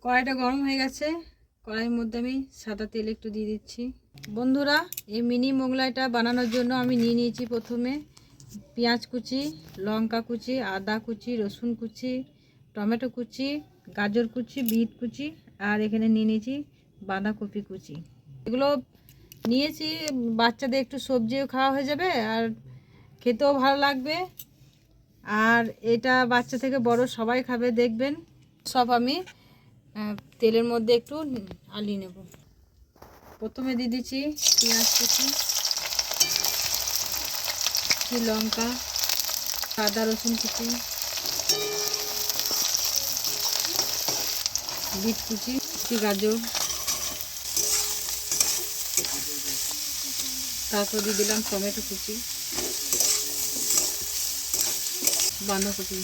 কড়াইটা গরম হয়ে গেছে। কড়াইয়ের মধ্যে আমি সাদা তেল একটু দিয়ে দিচ্ছি। বন্ধুরা, এই মিনি মোগলাইটা বানানোর জন্য আমি নিয়ে নিয়েছি প্রথমে পেঁয়াজ কুচি, লঙ্কা কুচি, আদা কুচি, রসুন কুচি, টমেটো কুচি, গাজর কুচি, বিট কুচি, আর এখানে নিয়ে নিয়েছি বাঁধাকপি কুচি। এগুলো নিয়েছি, বাচ্চাদের একটু সবজিও খাওয়া হয়ে যাবে আর খেতেও ভালো লাগবে। আর এটা বাচ্চা থেকে বড় সবাই খাবে, দেখবেন। সব আমি তেলের মধ্যে একটু আলিয়ে নেব। প্রথমে দিয়ে দিচ্ছি পেঁয়াজ কুচি, লঙ্কা, আদা রসুন কুচি, বিট কুচি, গাজর, তারপর দিয়ে দিলাম টমেটো কুচি, বাঁধাকপি।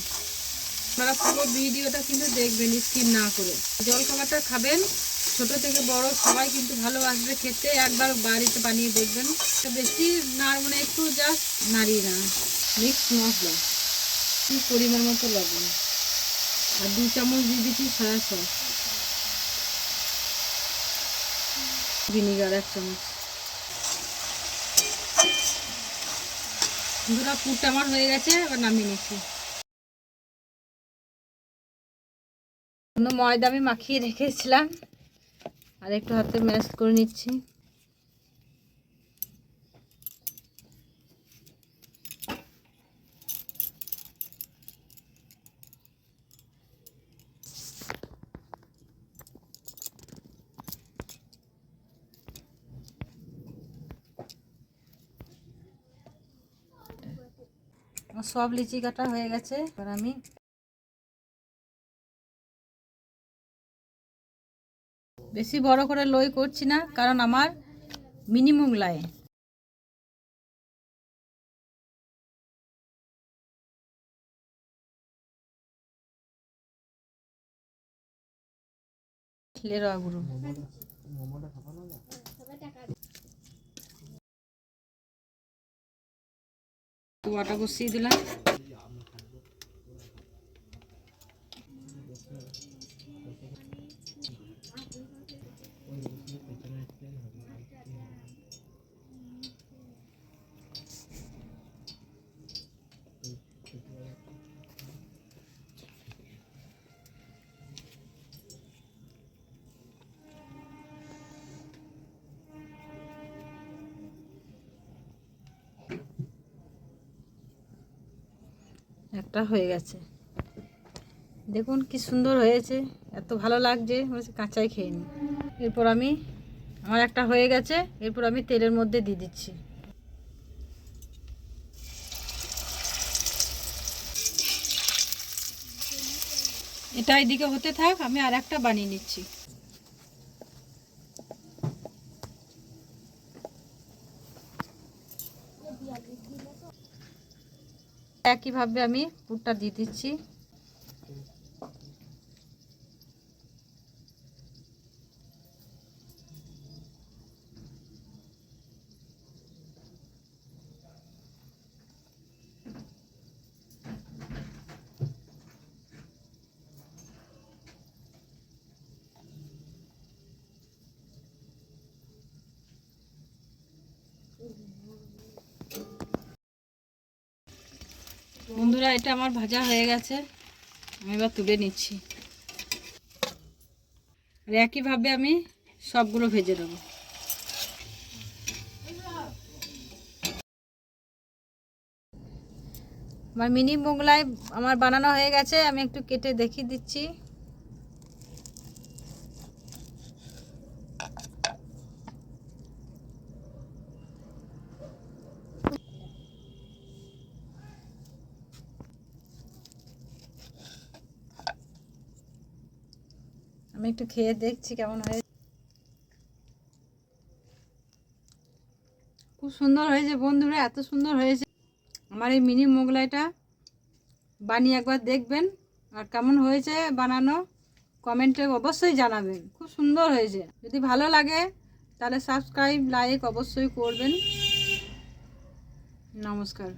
আপনারা পুরো ভিডিওটা কিন্তু দেখবেন, স্কিপ না করে। জল খাবারটা খাবেন, ছোট থেকে বড় সবাই কিন্তু ভালোবাসবে খেতে। একবার বাড়িতে বানিয়ে দেখবেন। বেশি নাড়ব না, একটু জাস্ট নাড়িয়ে না। মিক্স মশলা, পরিমাণ মতো লবণ, আর 2 চামচ দিয়ে দিচ্ছি সয়া সস, ভিনিগার 1 চামচ। বন্ধুরা, পুরটা আমার হয়ে গেছে, এবার নামিয়ে নিচ্ছি। ময়দা আমি মাখিয়ে রেখেছিলাম, আর একটু হাতে ম্যাশ করে নিচ্ছি। সব লিচি কাটা হয়ে গেছে। এবার আমি বেশি বড় করে লই করছি না, কারণ আমার মিনি মোগলাই। লেরা গুঁড়ো, আটা বসিয়ে দিলাম। একটা হয়ে গেছে, দেখুন কি সুন্দর হয়েছে, এত ভালো লাগছে, কাঁচাই খেয়ে নিই। এরপর আমার একটা হয়ে গেছে, এরপর আমি তেলের মধ্যে দিয়ে দিচ্ছি। এটা এদিকে হতে থাক, আমি আর একটা বানিয়ে নিচ্ছি। একইভাবে আমি পুরটা দিয়ে দিচ্ছি। বন্ধুরা, এটা আমার ভাজা হয়ে গেছে, আমি এবার তুলে নিচ্ছি। আর একইভাবে আমি সবগুলো ভেজে দেবো। আমার মিনি মোগলাই আমার বানানো হয়ে গেছে, আমি একটু কেটে দেখিয়ে দিচ্ছি। আমি একটু খেয়ে দেখছি কেমন হয়েছে। খুব সুন্দর হয়েছে বন্ধুরা, এত সুন্দর হয়েছে। আমার এই মিনি মোগলাইটা বানিয়ে একবার দেখবেন, আর কেমন হয়েছে বানানো কমেন্টে অবশ্যই জানাবেন। খুব সুন্দর হয়েছে। যদি ভালো লাগে তাহলে সাবস্ক্রাইব, লাইক অবশ্যই করবেন। নমস্কার।